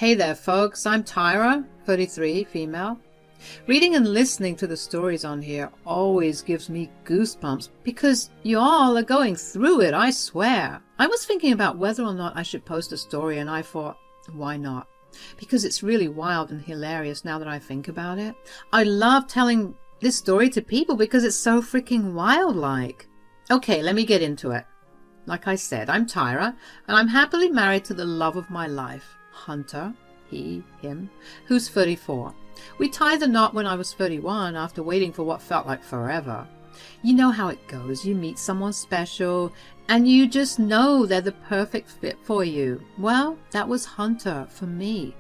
Hey there, folks. I'm Tyra, 33, female. Reading and listening to the stories on here always gives me goosebumps because you all are going through it, I swear. I was thinking about whether or not I should post a story, and I thought, why not? Because it's really wild and hilarious now that I think about it. I love telling this story to people because it's so freaking wild-like. Okay, let me get into it. Like I said, I'm Tyra, and I'm happily married to the love of my life, Hunter, him, who's 34. We tied the knot when I was 31 after waiting for what felt like forever. You know how it goes. You meet someone special, and you just know they're the perfect fit for you. Well, that was Hunter for me.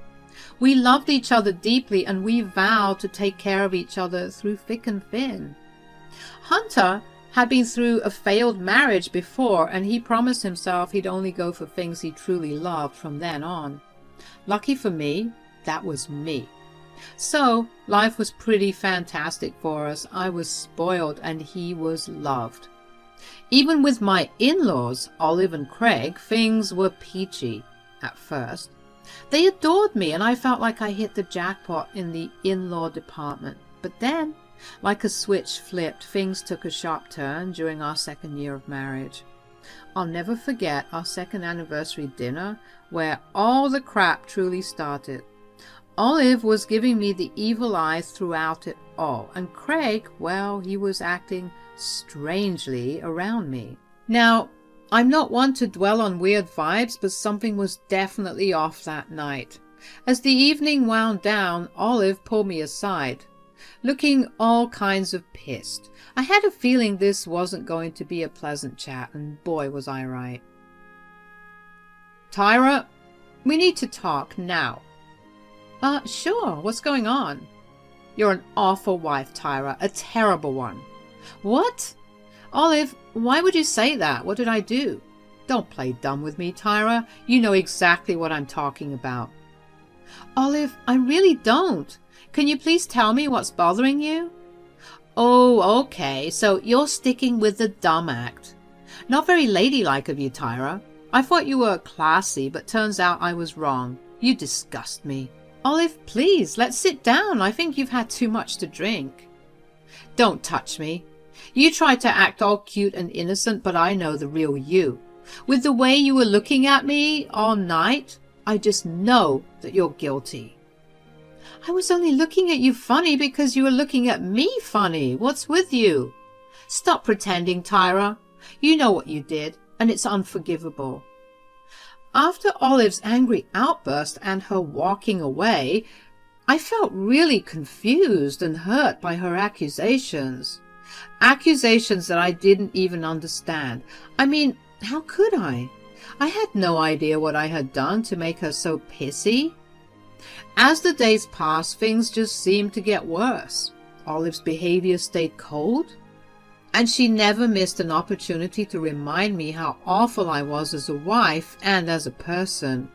We loved each other deeply, and we vowed to take care of each other through thick and thin. Hunter had been through a failed marriage before, and he promised himself he'd only go for things he truly loved from then on. Lucky for me, that was me. So, life was pretty fantastic for us. I was spoiled and he was loved. Even with my in-laws, Olive and Craig, things were peachy at first. They adored me and I felt like I hit the jackpot in the in-law department. But then, like a switch flipped, things took a sharp turn during our second year of marriage. I'll never forget our second anniversary dinner where all the crap truly started. Olive was giving me the evil eye throughout it all, and Craig, well, he was acting strangely around me. Now, I'm not one to dwell on weird vibes, but something was definitely off that night. As the evening wound down, Olive pulled me aside, looking all kinds of pissed. I had a feeling this wasn't going to be a pleasant chat, and boy was I right. Tyra, we need to talk now. Sure, what's going on? You're an awful wife, Tyra, a terrible one. What? Olive, why would you say that? What did I do? Don't play dumb with me, Tyra. You know exactly what I'm talking about. Olive, I really don't. Can you please tell me what's bothering you? Oh, okay, so you're sticking with the dumb act. Not very ladylike of you, Tyra. I thought you were classy, but turns out I was wrong. You disgust me. Olive, please, let's sit down. I think you've had too much to drink. Don't touch me. You tried to act all cute and innocent, but I know the real you. With the way you were looking at me all night, I just know that you're guilty. I was only looking at you funny because you were looking at me funny. What's with you? Stop pretending, Tyra. You know what you did, and it's unforgivable. After Olive's angry outburst and her walking away, I felt really confused and hurt by her accusations. Accusations that I didn't even understand. I mean, how could I? I had no idea what I had done to make her so pissy. As the days passed, things just seemed to get worse. Olive's behavior stayed cold, and she never missed an opportunity to remind me how awful I was as a wife and as a person.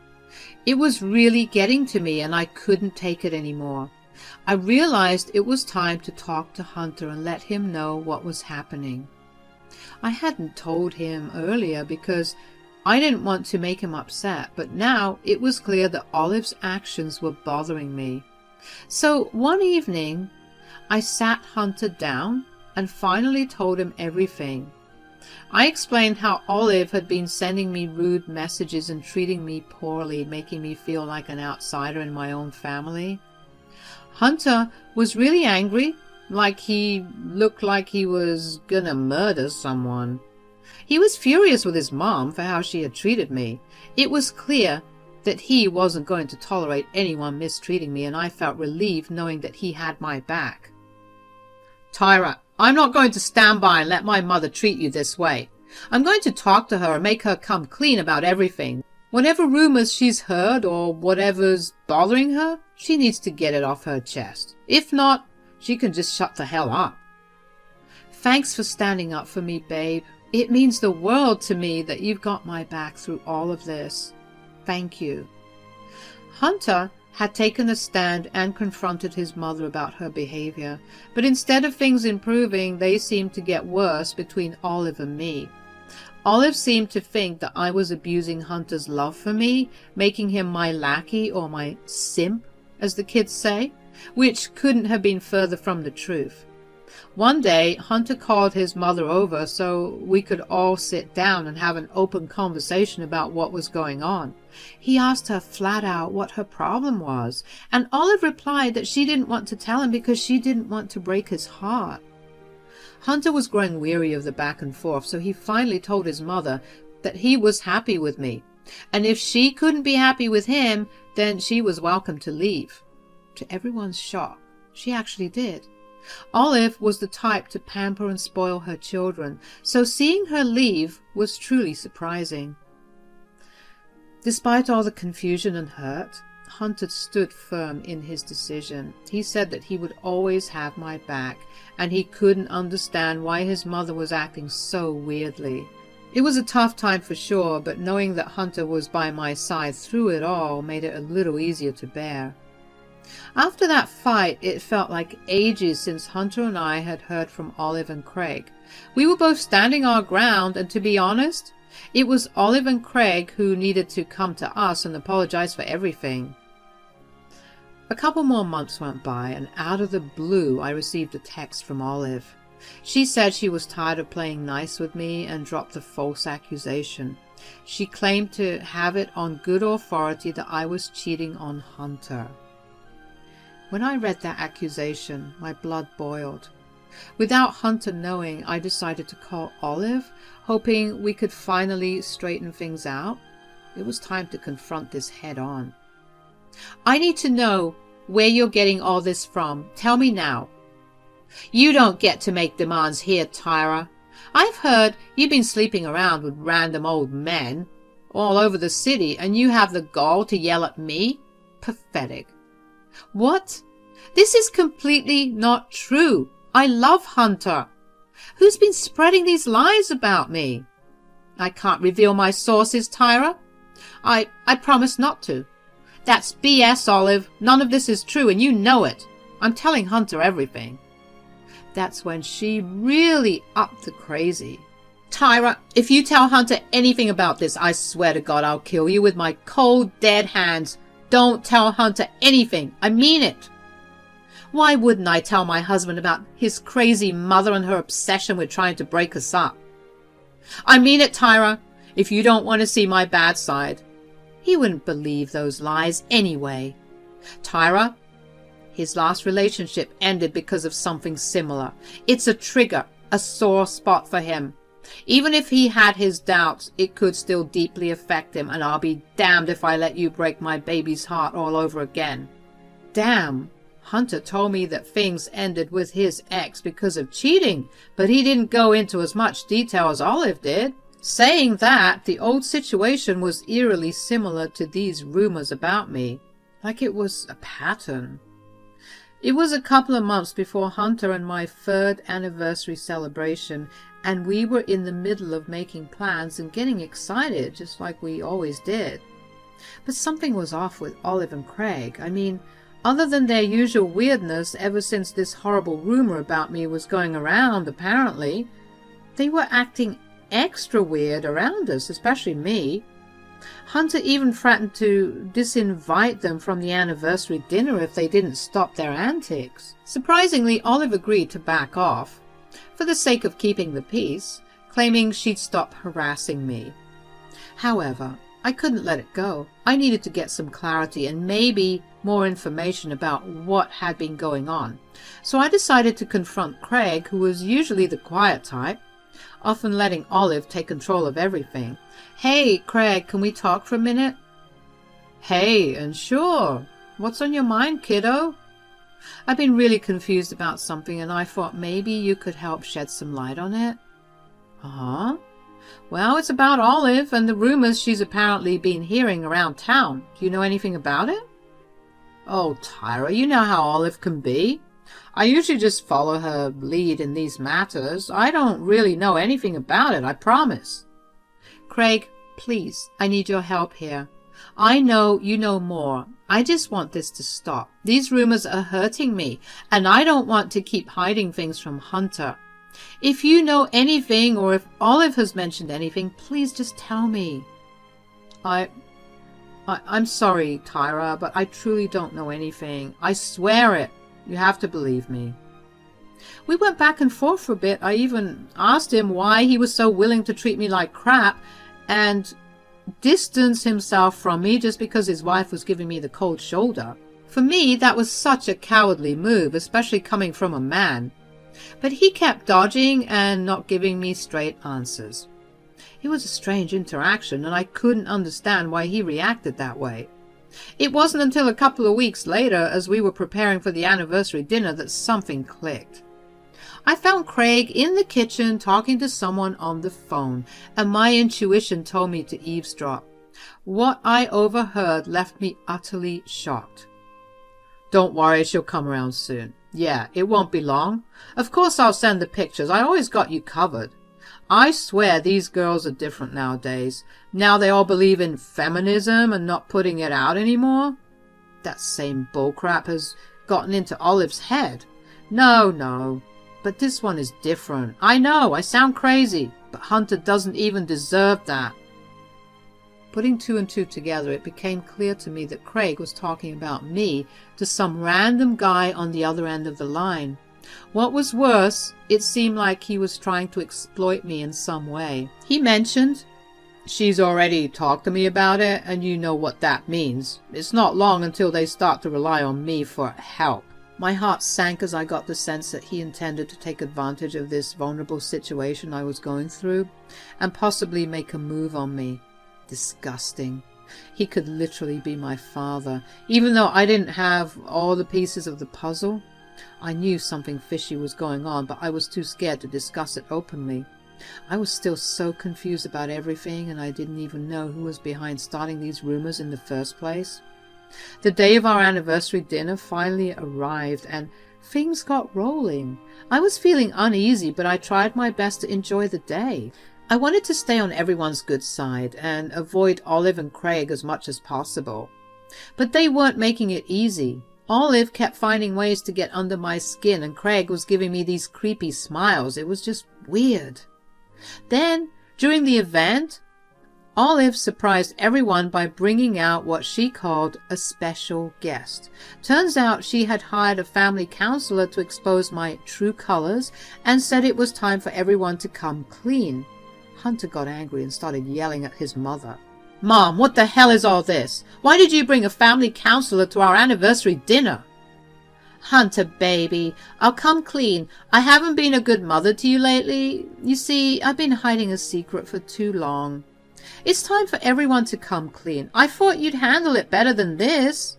It was really getting to me, and I couldn't take it anymore. I realized it was time to talk to Hunter and let him know what was happening. I hadn't told him earlier because I didn't want to make him upset, but now it was clear that Olive's actions were bothering me. So one evening, I sat Hunter down and finally told him everything. I explained how Olive had been sending me rude messages and treating me poorly, making me feel like an outsider in my own family. Hunter was really angry, like he looked like he was gonna murder someone. He was furious with his mom for how she had treated me. It was clear that he wasn't going to tolerate anyone mistreating me, and I felt relieved knowing that he had my back. Tyra, I'm not going to stand by and let my mother treat you this way. I'm going to talk to her and make her come clean about everything. Whatever rumors she's heard or whatever's bothering her, she needs to get it off her chest. If not, she can just shut the hell up. Thanks for standing up for me, babe. It means the world to me that you've got my back through all of this. Thank you. Hunter had taken a stand and confronted his mother about her behavior, but instead of things improving, they seemed to get worse between Olive and me. Olive seemed to think that I was abusing Hunter's love for me, making him my lackey or my simp, as the kids say, which couldn't have been further from the truth. One day, Hunter called his mother over so we could all sit down and have an open conversation about what was going on. He asked her flat out what her problem was, and Olive replied that she didn't want to tell him because she didn't want to break his heart. Hunter was growing weary of the back and forth, so he finally told his mother that he was happy with me, and if she couldn't be happy with him, then she was welcome to leave. To everyone's shock, she actually did. Olive was the type to pamper and spoil her children, so seeing her leave was truly surprising. Despite all the confusion and hurt, Hunter stood firm in his decision. He said that he would always have my back, and he couldn't understand why his mother was acting so weirdly. It was a tough time for sure, but knowing that Hunter was by my side through it all made it a little easier to bear. After that fight, it felt like ages since Hunter and I had heard from Olive and Craig. We were both standing our ground, and to be honest, it was Olive and Craig who needed to come to us and apologize for everything. A couple more months went by, and out of the blue I received a text from Olive. She said she was tired of playing nice with me and dropped a false accusation. She claimed to have it on good authority that I was cheating on Hunter. When I read that accusation, my blood boiled. Without Hunter knowing, I decided to call Olive, hoping we could finally straighten things out. It was time to confront this head on. I need to know where you're getting all this from. Tell me now. You don't get to make demands here, Tyra. I've heard you've been sleeping around with random old men all over the city, and you have the gall to yell at me? Pathetic. What? This is completely not true. I love Hunter. Who's been spreading these lies about me? I can't reveal my sources, Tyra. I promise not to. That's BS, Olive. None of this is true, and you know it. I'm telling Hunter everything. That's when she really upped the crazy. Tyra, if you tell Hunter anything about this, I swear to God I'll kill you with my cold, dead hands. Don't tell Hunter anything. I mean it. Why wouldn't I tell my husband about his crazy mother and her obsession with trying to break us up? I mean it, Tyra, if you don't want to see my bad side. He wouldn't believe those lies anyway. Tyra, his last relationship ended because of something similar. It's a trigger, a sore spot for him. Even if he had his doubts, it could still deeply affect him, and I'll be damned if I let you break my baby's heart all over again. Damn, Hunter told me that things ended with his ex because of cheating, but he didn't go into as much detail as Olive did. Saying that, the old situation was eerily similar to these rumors about me, like it was a pattern. It was a couple of months before Hunter and my 3rd anniversary celebration, and we were in the middle of making plans and getting excited, just like we always did. But something was off with Olive and Craig. I mean, other than their usual weirdness ever since this horrible rumor about me was going around, apparently, they were acting extra weird around us, especially me. Hunter even threatened to disinvite them from the anniversary dinner if they didn't stop their antics. Surprisingly, Olive agreed to back off, for the sake of keeping the peace, claiming she'd stop harassing me. However, I couldn't let it go. I needed to get some clarity and maybe more information about what had been going on. So I decided to confront Craig, who was usually the quiet type, often letting Olive take control of everything. Hey, Craig, can we talk for a minute? Hey, and sure. What's on your mind, kiddo? I've been really confused about something, and I thought maybe you could help shed some light on it. Uh-huh. Well, it's about Olive and the rumors she's apparently been hearing around town. Do you know anything about it? Oh, Tyra, you know how Olive can be. I usually just follow her lead in these matters. I don't really know anything about it, I promise. Craig, please, I need your help here. I know you know more. I just want this to stop. These rumors are hurting me, and I don't want to keep hiding things from Hunter. If you know anything, or if Olive has mentioned anything, please just tell me. I'm sorry, Tyra, but I truly don't know anything. I swear it. You have to believe me. We went back and forth for a bit. I even asked him why he was so willing to treat me like crap and distance himself from me just because his wife was giving me the cold shoulder. For me, that was such a cowardly move, especially coming from a man. But he kept dodging and not giving me straight answers. It was a strange interaction, and I couldn't understand why he reacted that way. It wasn't until a couple of weeks later, as we were preparing for the anniversary dinner, that something clicked. I found Craig in the kitchen talking to someone on the phone, and my intuition told me to eavesdrop. What I overheard left me utterly shocked. "Don't worry, she'll come around soon. Yeah, it won't be long. Of course I'll send the pictures. I always got you covered. I swear these girls are different nowadays. Now they all believe in feminism and not putting it out anymore. That same bullcrap has gotten into Olive's head. No. But this one is different. I know, I sound crazy, but Hunter doesn't even deserve that." Putting two and two together, it became clear to me that Craig was talking about me to some random guy on the other end of the line. What was worse, it seemed like he was trying to exploit me in some way. He mentioned, "She's already talked to me about it, and you know what that means. It's not long until they start to rely on me for help." My heart sank as I got the sense that he intended to take advantage of this vulnerable situation I was going through and possibly make a move on me. Disgusting. He could literally be my father. Even though I didn't have all the pieces of the puzzle, I knew something fishy was going on, but I was too scared to discuss it openly. I was still so confused about everything, and I didn't even know who was behind starting these rumors in the first place. The day of our anniversary dinner finally arrived, and things got rolling. I was feeling uneasy, but I tried my best to enjoy the day. I wanted to stay on everyone's good side and avoid Olive and Craig as much as possible. But they weren't making it easy. Olive kept finding ways to get under my skin, and Craig was giving me these creepy smiles. It was just weird. Then, during the event, Olive surprised everyone by bringing out what she called a special guest. Turns out she had hired a family counselor to expose my true colors and said it was time for everyone to come clean. Hunter got angry and started yelling at his mother. "Mom, what the hell is all this? Why did you bring a family counselor to our anniversary dinner?" "Hunter, baby, I'll come clean. I haven't been a good mother to you lately. You see, I've been hiding a secret for too long. It's time for everyone to come clean. I thought you'd handle it better than this."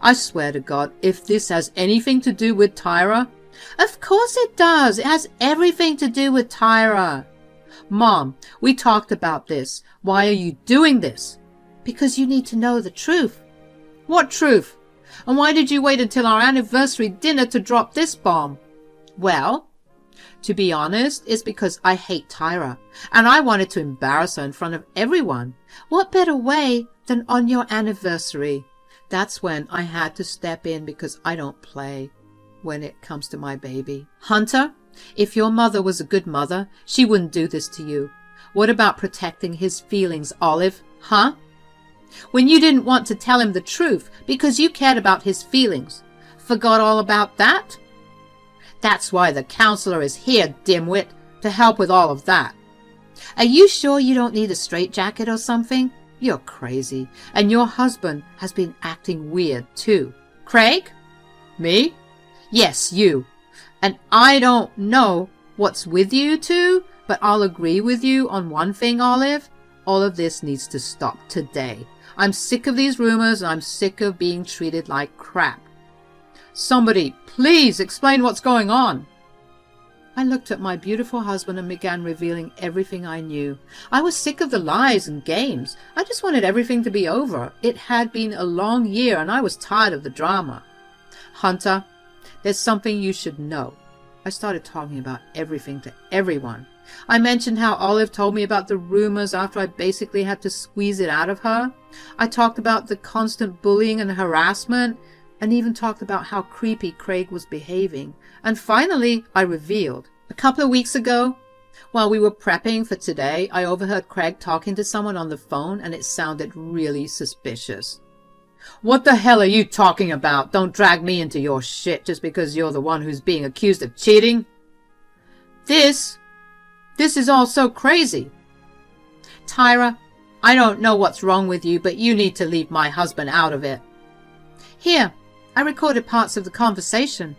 "I swear to God, if this has anything to do with Tyra..." "Of course it does. It has everything to do with Tyra." "Mom, we talked about this. Why are you doing this?" "Because you need to know the truth." "What truth? And why did you wait until our anniversary dinner to drop this bomb?" "Well, to be honest, it's because I hate Tyra, and I wanted to embarrass her in front of everyone. What better way than on your anniversary?" That's when I had to step in, because I don't play when it comes to my baby. "Hunter, if your mother was a good mother, she wouldn't do this to you. What about protecting his feelings, Olive? Huh? When you didn't want to tell him the truth because you cared about his feelings. Forgot all about that? That's why the counselor is here, dimwit, to help with all of that. Are you sure you don't need a straitjacket or something? You're crazy, and your husband has been acting weird too." "Craig?" "Me?" "Yes, you. And I don't know what's with you two, but I'll agree with you on one thing, Olive. All of this needs to stop today. I'm sick of these rumors, and I'm sick of being treated like crap. Somebody, please explain what's going on." I looked at my beautiful husband and began revealing everything I knew. I was sick of the lies and games. I just wanted everything to be over. It had been a long year, and I was tired of the drama. "Hunter, there's something you should know." I started talking about everything to everyone. I mentioned how Olive told me about the rumors after I basically had to squeeze it out of her. I talked about the constant bullying and harassment, and even talked about how creepy Craig was behaving. And finally, I revealed A couple of weeks ago, while we were prepping for today, I overheard Craig talking to someone on the phone, and it sounded really suspicious. What the hell are you talking about? Don't drag me into your shit just because you're the one who's being accused of cheating. This is all so crazy. Tyra, I don't know what's wrong with you, but you need to leave my husband out of it. Here, I recorded parts of the conversation.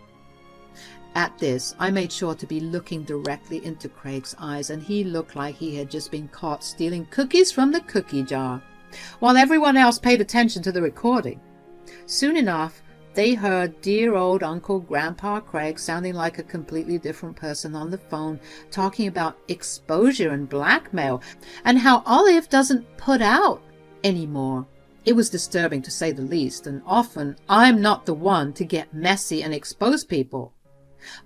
At this, I made sure to be looking directly into Craig's eyes, and he looked like he had just been caught stealing cookies from the cookie jar, while everyone else paid attention to the recording. Soon enough, they heard dear old Uncle Grandpa Craig sounding like a completely different person on the phone, talking about exposure and blackmail, and how Olive doesn't put out anymore. It was disturbing, to say the least, and often I'm not the one to get messy and expose people.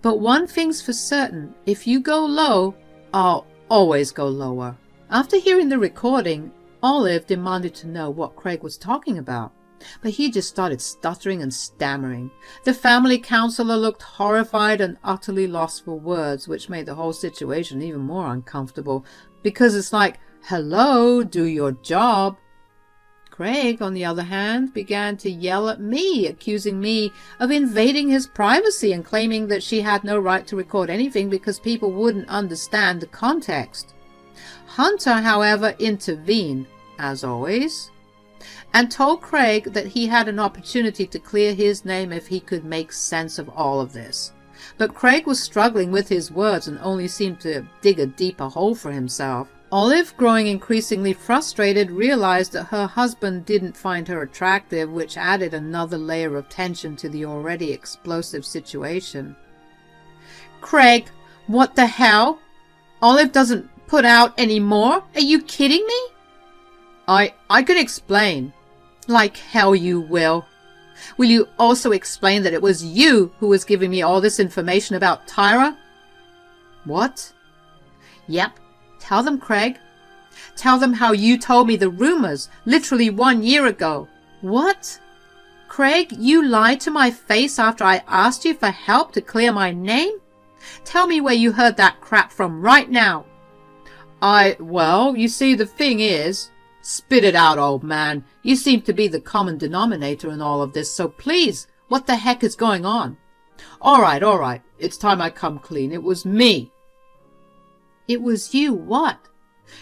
But one thing's for certain, if you go low, I'll always go lower. After hearing the recording, Olive demanded to know what Craig was talking about, but he just started stuttering and stammering. The family counselor looked horrified and utterly lost for words, which made the whole situation even more uncomfortable, because it's like, hello, do your job. Craig, on the other hand, began to yell at me, accusing me of invading his privacy and claiming that she had no right to record anything because people wouldn't understand the context. Hunter, however, intervened, as always, and told Craig that he had an opportunity to clear his name if he could make sense of all of this. But Craig was struggling with his words and only seemed to dig a deeper hole for himself. Olive, growing increasingly frustrated, realized that her husband didn't find her attractive, which added another layer of tension to the already explosive situation. Craig, what the hell? Olive doesn't put out any more? Are you kidding me? I can explain. Like hell you will. Will you also explain that it was you who was giving me all this information about Tyra? What? Yep. Tell them, Craig. Tell them how you told me the rumors literally 1 year ago. What? Craig, you lied to my face after I asked you for help to clear my name? Tell me where you heard that crap from right now. Well, you see, the thing is... Spit it out, old man. You seem to be the common denominator in all of this, so please, what the heck is going on? All right. It's time I come clean. It was me. It was you what?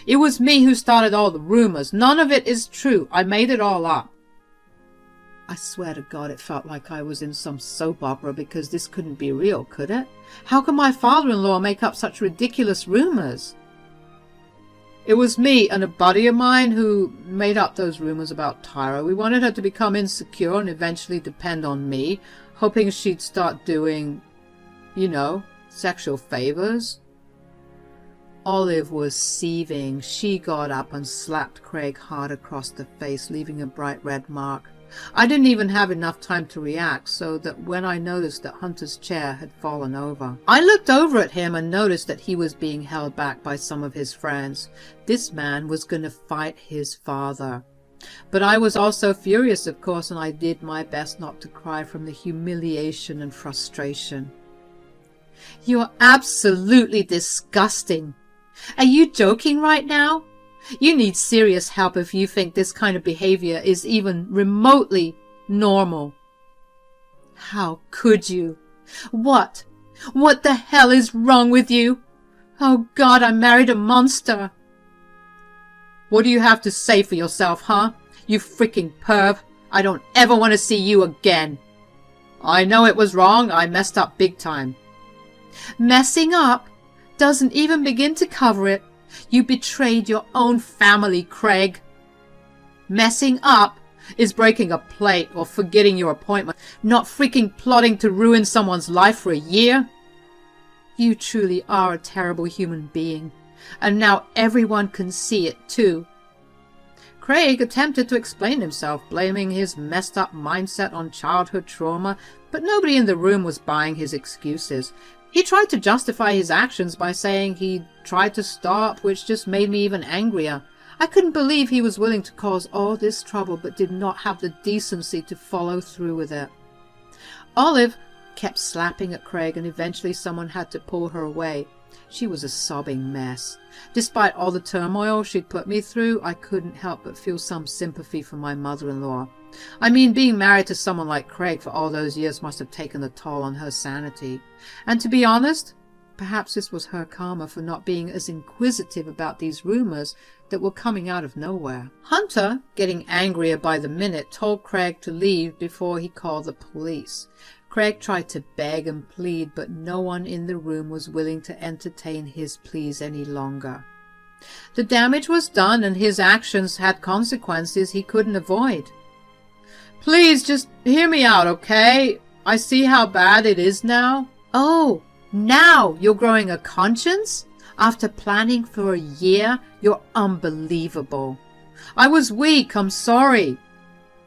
It was me who started all the rumors. None of it is true. I made it all up. I swear to God, it felt like I was in some soap opera, because this couldn't be real, could it? How could my father-in-law make up such ridiculous rumors? It was me and a buddy of mine who made up those rumors about Tyra. We wanted her to become insecure and eventually depend on me, hoping she'd start doing, sexual favors. Olive was seething. She got up and slapped Craig hard across the face, leaving a bright red mark. I didn't even have enough time to react, so that when I noticed that Hunter's chair had fallen over, I looked over at him and noticed that he was being held back by some of his friends. This man was going to fight his father. But I was also furious, of course, and I did my best not to cry from the humiliation and frustration. You're absolutely disgusting. Are you joking right now? You need serious help if you think this kind of behavior is even remotely normal. How could you? What the hell is wrong with you? Oh God, I married a monster. What do you have to say for yourself, huh? You freaking perv. I don't ever want to see you again. I know it was wrong. I messed up big time. Messing up doesn't even begin to cover it. You betrayed your own family, Craig. Messing up is breaking a plate or forgetting your appointment, not freaking plotting to ruin someone's life for a year. You truly are a terrible human being, and now everyone can see it too. Craig attempted to explain himself, blaming his messed up mindset on childhood trauma, but nobody in the room was buying his excuses. He tried to justify his actions by saying he'd tried to stop, which just made me even angrier. I couldn't believe he was willing to cause all this trouble but did not have the decency to follow through with it. Olive kept slapping at Craig, and eventually someone had to pull her away. She was a sobbing mess. Despite all the turmoil she'd put me through, I couldn't help but feel some sympathy for my mother-in-law. I mean, being married to someone like Craig for all those years must have taken a toll on her sanity. And to be honest, perhaps this was her karma for not being as inquisitive about these rumors that were coming out of nowhere. Hunter, getting angrier by the minute, told Craig to leave before he called the police. Craig tried to beg and plead, but no one in the room was willing to entertain his pleas any longer. The damage was done, and his actions had consequences he couldn't avoid. "Please, just hear me out, okay? I see how bad it is now." "Oh, now you're growing a conscience? After planning for a year? You're unbelievable." "I was weak, I'm sorry."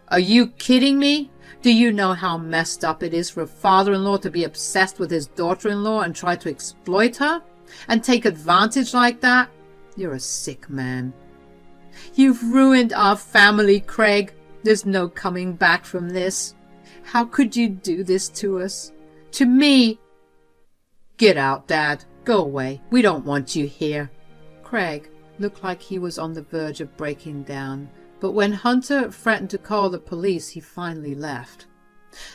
"Are you kidding me? Do you know how messed up it is for a father-in-law to be obsessed with his daughter-in-law and try to exploit her? And take advantage like that? You're a sick man." "You've ruined our family, Craig. There's no coming back from this. How could you do this to us? To me?" "Get out, Dad. Go away. We don't want you here." Craig looked like he was on the verge of breaking down, but when Hunter threatened to call the police, he finally left.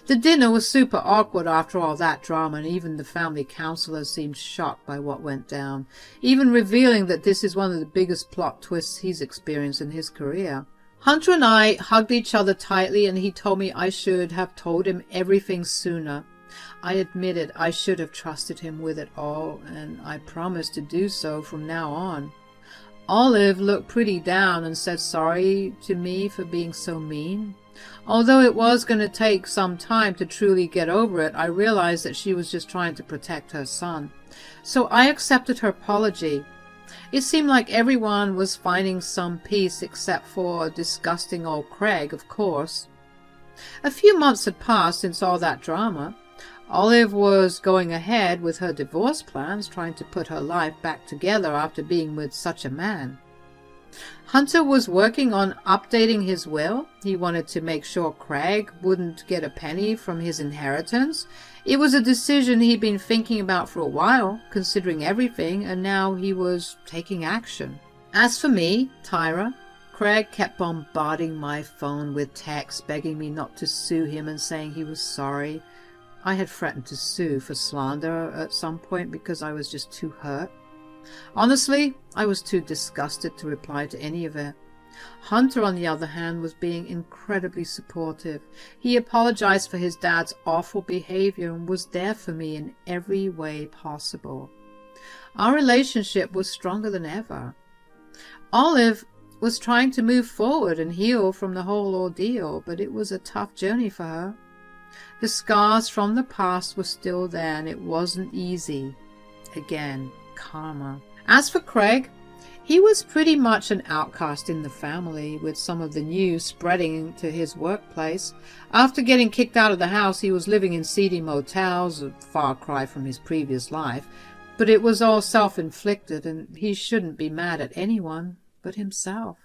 The dinner was super awkward after all that drama, and even the family counselor seemed shocked by what went down, even revealing that this is one of the biggest plot twists he's experienced in his career. Hunter and I hugged each other tightly, and he told me I should have told him everything sooner. I admitted I should have trusted him with it all, and I promised to do so from now on. Olive looked pretty down and said sorry to me for being so mean. Although it was going to take some time to truly get over it, I realized that she was just trying to protect her son. So I accepted her apology. It seemed like everyone was finding some peace except for disgusting old Craig, of course. A few months had passed since all that drama. Olive was going ahead with her divorce plans, trying to put her life back together after being with such a man. Hunter was working on updating his will. He wanted to make sure Craig wouldn't get a penny from his inheritance. It was a decision he'd been thinking about for a while, considering everything, and now he was taking action. As for me, Tyra, Craig kept bombarding my phone with texts begging me not to sue him and saying he was sorry. I had threatened to sue for slander at some point because I was just too hurt. Honestly, I was too disgusted to reply to any of it. Hunter, on the other hand, was being incredibly supportive. He apologized for his dad's awful behavior and was there for me in every way possible. Our relationship was stronger than ever. Olive was trying to move forward and heal from the whole ordeal, but it was a tough journey for her. The scars from the past were still there, and it wasn't easy. Again, karma. As for Craig, he was pretty much an outcast in the family, with some of the news spreading to his workplace. After getting kicked out of the house, he was living in seedy motels, a far cry from his previous life. But it was all self-inflicted, and he shouldn't be mad at anyone but himself.